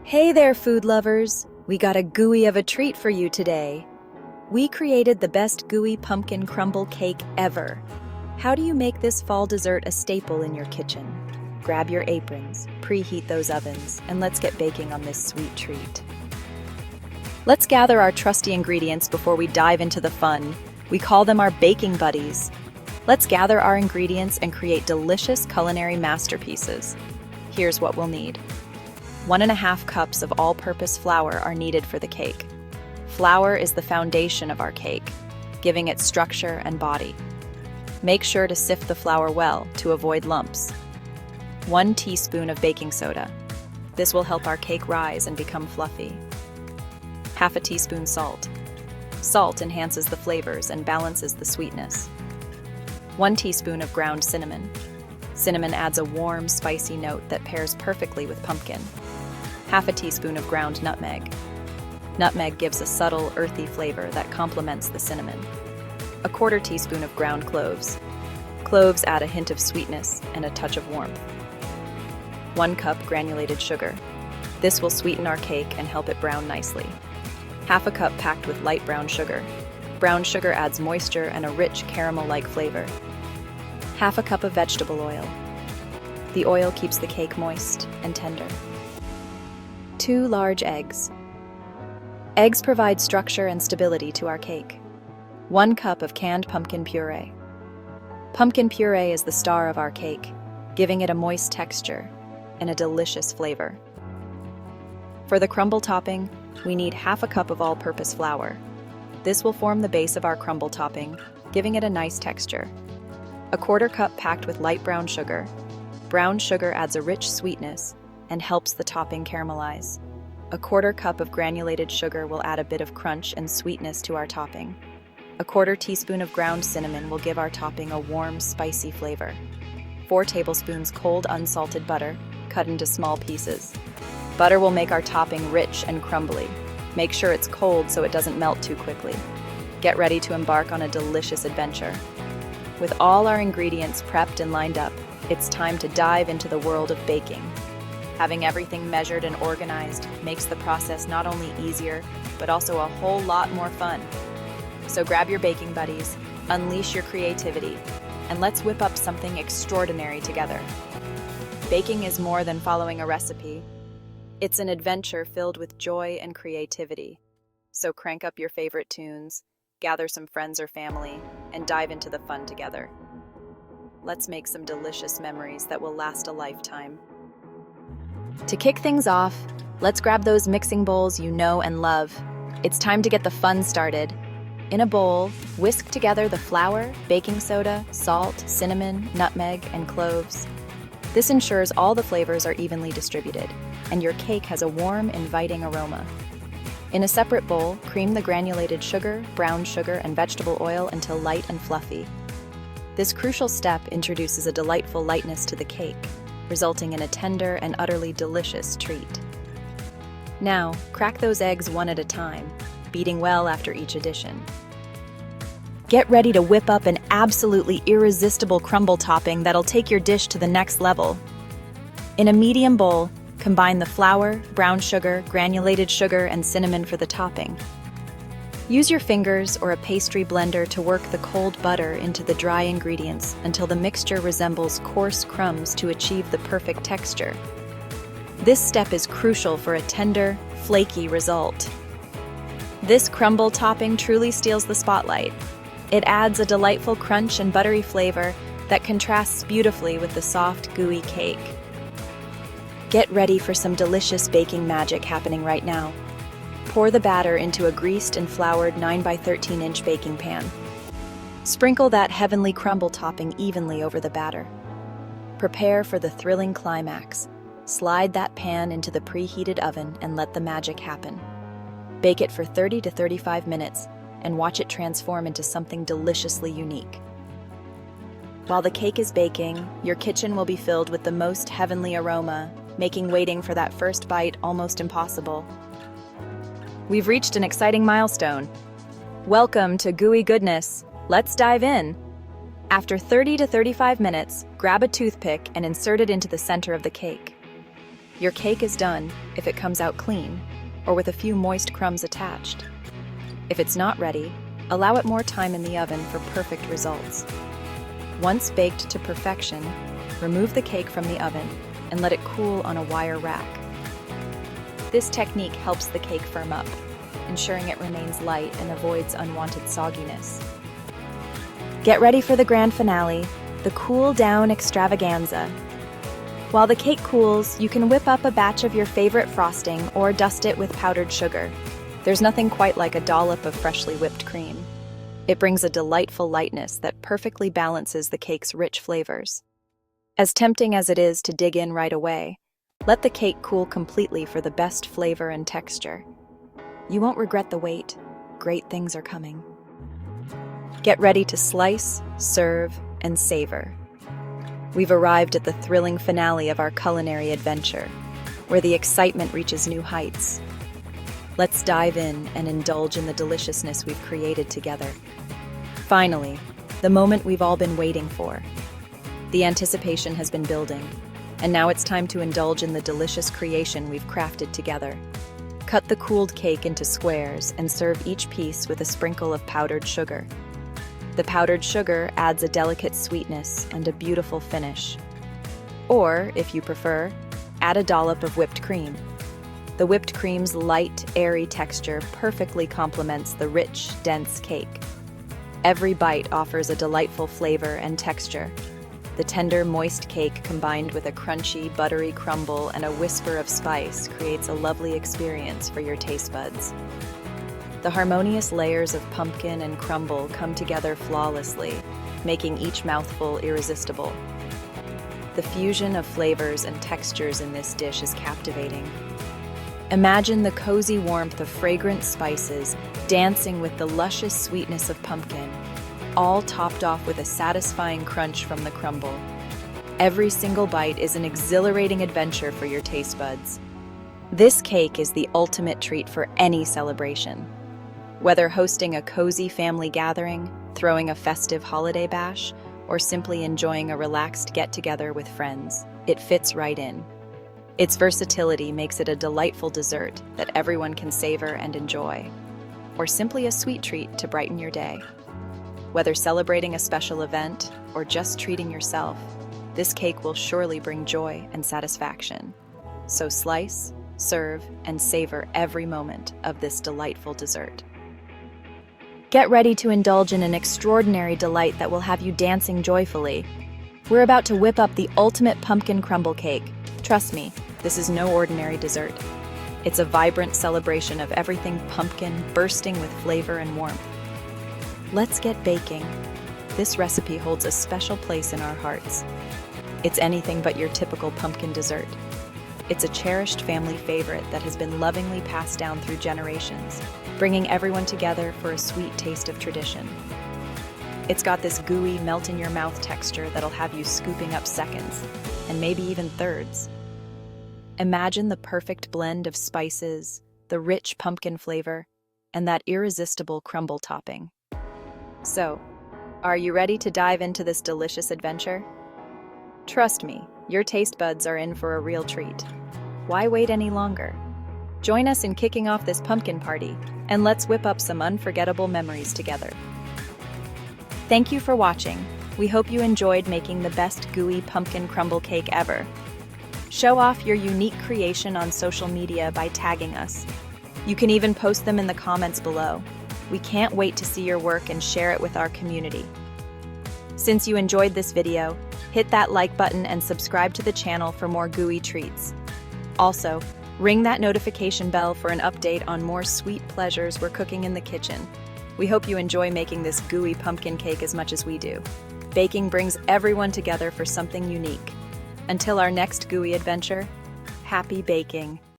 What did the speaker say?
Hey there, food lovers! We got a gooey of a treat for you today. We created the best gooey pumpkin crumble cake ever. How do you make this fall dessert a staple in your kitchen? Grab your aprons, preheat those ovens, and let's get baking on this sweet treat. Let's gather our trusty ingredients before we dive into the fun. We call them our baking buddies. Let's gather our ingredients and create delicious culinary masterpieces. Here's what we'll need. 1.5 cups of all-purpose flour are needed for the cake. Flour is the foundation of our cake, giving it structure and body. Make sure to sift the flour well to avoid lumps. 1 teaspoon of baking soda. This will help our cake rise and become fluffy. 1/2 teaspoon salt. Salt enhances the flavors and balances the sweetness. 1 teaspoon of ground cinnamon. Cinnamon adds a warm, spicy note that pairs perfectly with pumpkin. 1/2 teaspoon of ground nutmeg. Nutmeg gives a subtle, earthy flavor that complements the cinnamon. 1/4 teaspoon of ground cloves. Cloves add a hint of sweetness and a touch of warmth. 1 cup granulated sugar. This will sweeten our cake and help it brown nicely. 1/2 cup packed with light brown sugar. Brown sugar adds moisture and a rich caramel-like flavor. 1/2 cup of vegetable oil. The oil keeps the cake moist and tender. 2 large eggs. Eggs provide structure and stability to our cake. 1 cup of canned pumpkin puree. Pumpkin puree is the star of our cake, giving it a moist texture and a delicious flavor. For the crumble topping, we need 1/2 cup of all-purpose flour. This will form the base of our crumble topping, giving it a nice texture. 1/4 cup packed with light brown sugar. Brown sugar adds a rich sweetness and helps the topping caramelize. 1/4 cup of granulated sugar will add a bit of crunch and sweetness to our topping. 1/4 teaspoon of ground cinnamon will give our topping a warm, spicy flavor. 4 tablespoons cold unsalted butter, cut into small pieces. Butter will make our topping rich and crumbly. Make sure it's cold so it doesn't melt too quickly. Get ready to embark on a delicious adventure. With all our ingredients prepped and lined up, it's time to dive into the world of baking. Having everything measured and organized makes the process not only easier, but also a whole lot more fun. So grab your baking buddies, unleash your creativity, and let's whip up something extraordinary together. Baking is more than following a recipe. It's an adventure filled with joy and creativity. So crank up your favorite tunes, gather some friends or family, and dive into the fun together. Let's make some delicious memories that will last a lifetime. To kick things off, let's grab those mixing bowls you know and love. It's time to get the fun started. In a bowl, whisk together the flour, baking soda, salt, cinnamon, nutmeg, and cloves. This ensures all the flavors are evenly distributed, and your cake has a warm, inviting aroma. In a separate bowl, cream the granulated sugar, brown sugar, and vegetable oil until light and fluffy. This crucial step introduces a delightful lightness to the cake, resulting in a tender and utterly delicious treat. Now, crack those eggs one at a time, beating well after each addition. Get ready to whip up an absolutely irresistible crumble topping that'll take your dish to the next level. In a medium bowl, combine the flour, brown sugar, granulated sugar, and cinnamon for the topping. Use your fingers or a pastry blender to work the cold butter into the dry ingredients until the mixture resembles coarse crumbs to achieve the perfect texture. This step is crucial for a tender, flaky result. This crumble topping truly steals the spotlight. It adds a delightful crunch and buttery flavor that contrasts beautifully with the soft, gooey cake. Get ready for some delicious baking magic happening right now. Pour the batter into a greased and floured 9 by 13 inch baking pan. Sprinkle that heavenly crumble topping evenly over the batter. Prepare for the thrilling climax. Slide that pan into the preheated oven and let the magic happen. Bake it for 30 to 35 minutes and watch it transform into something deliciously unique. While the cake is baking, your kitchen will be filled with the most heavenly aroma, making waiting for that first bite almost impossible. We've reached an exciting milestone. Welcome to Gooey Goodness. Let's dive in. After 30 to 35 minutes, grab a toothpick and insert it into the center of the cake. Your cake is done if it comes out clean or with a few moist crumbs attached. If it's not ready, allow it more time in the oven for perfect results. Once baked to perfection, remove the cake from the oven and let it cool on a wire rack. This technique helps the cake firm up, ensuring it remains light and avoids unwanted sogginess. Get ready for the grand finale, the cool down extravaganza. While the cake cools, you can whip up a batch of your favorite frosting or dust it with powdered sugar. There's nothing quite like a dollop of freshly whipped cream. It brings a delightful lightness that perfectly balances the cake's rich flavors. As tempting as it is to dig in right away, let the cake cool completely for the best flavor and texture. You won't regret the wait. Great things are coming. Get ready to slice, serve, and savor. We've arrived at the thrilling finale of our culinary adventure, where the excitement reaches new heights. Let's dive in and indulge in the deliciousness we've created together. Finally, the moment we've all been waiting for. The anticipation has been building, and now it's time to indulge in the delicious creation we've crafted together. Cut the cooled cake into squares and serve each piece with a sprinkle of powdered sugar. The powdered sugar adds a delicate sweetness and a beautiful finish. Or, if you prefer, add a dollop of whipped cream. The whipped cream's light, airy texture perfectly complements the rich, dense cake. Every bite offers a delightful flavor and texture. The tender, moist cake combined with a crunchy, buttery crumble and a whisper of spice creates a lovely experience for your taste buds. The harmonious layers of pumpkin and crumble come together flawlessly, making each mouthful irresistible. The fusion of flavors and textures in this dish is captivating. Imagine the cozy warmth of fragrant spices dancing with the luscious sweetness of pumpkin, all topped off with a satisfying crunch from the crumble. Every single bite is an exhilarating adventure for your taste buds. This cake is the ultimate treat for any celebration. Whether hosting a cozy family gathering, throwing a festive holiday bash, or simply enjoying a relaxed get-together with friends, it fits right in. Its versatility makes it a delightful dessert that everyone can savor and enjoy, or simply a sweet treat to brighten your day. Whether celebrating a special event or just treating yourself, this cake will surely bring joy and satisfaction. So slice, serve, and savor every moment of this delightful dessert. Get ready to indulge in an extraordinary delight that will have you dancing joyfully. We're about to whip up the ultimate pumpkin crumble cake. Trust me, this is no ordinary dessert. It's a vibrant celebration of everything pumpkin, bursting with flavor and warmth. Let's get baking. This recipe holds a special place in our hearts. It's anything but your typical pumpkin dessert. It's a cherished family favorite that has been lovingly passed down through generations, bringing everyone together for a sweet taste of tradition. It's got this gooey, melt-in-your-mouth texture that'll have you scooping up seconds, and maybe even thirds. Imagine the perfect blend of spices, the rich pumpkin flavor, and that irresistible crumble topping. So, are you ready to dive into this delicious adventure? Trust me, your taste buds are in for a real treat. Why wait any longer? Join us in kicking off this pumpkin party, and let's whip up some unforgettable memories together. Thank you for watching. We hope you enjoyed making the best gooey pumpkin crumble cake ever. Show off your unique creation on social media by tagging us. You can even post them in the comments below. We can't wait to see your work and share it with our community. Since you enjoyed this video, hit that like button and subscribe to the channel for more gooey treats. Also, ring that notification bell for an update on more sweet pleasures we're cooking in the kitchen. We hope you enjoy making this gooey pumpkin cake as much as we do. Baking brings everyone together for something unique. Until our next gooey adventure, happy baking!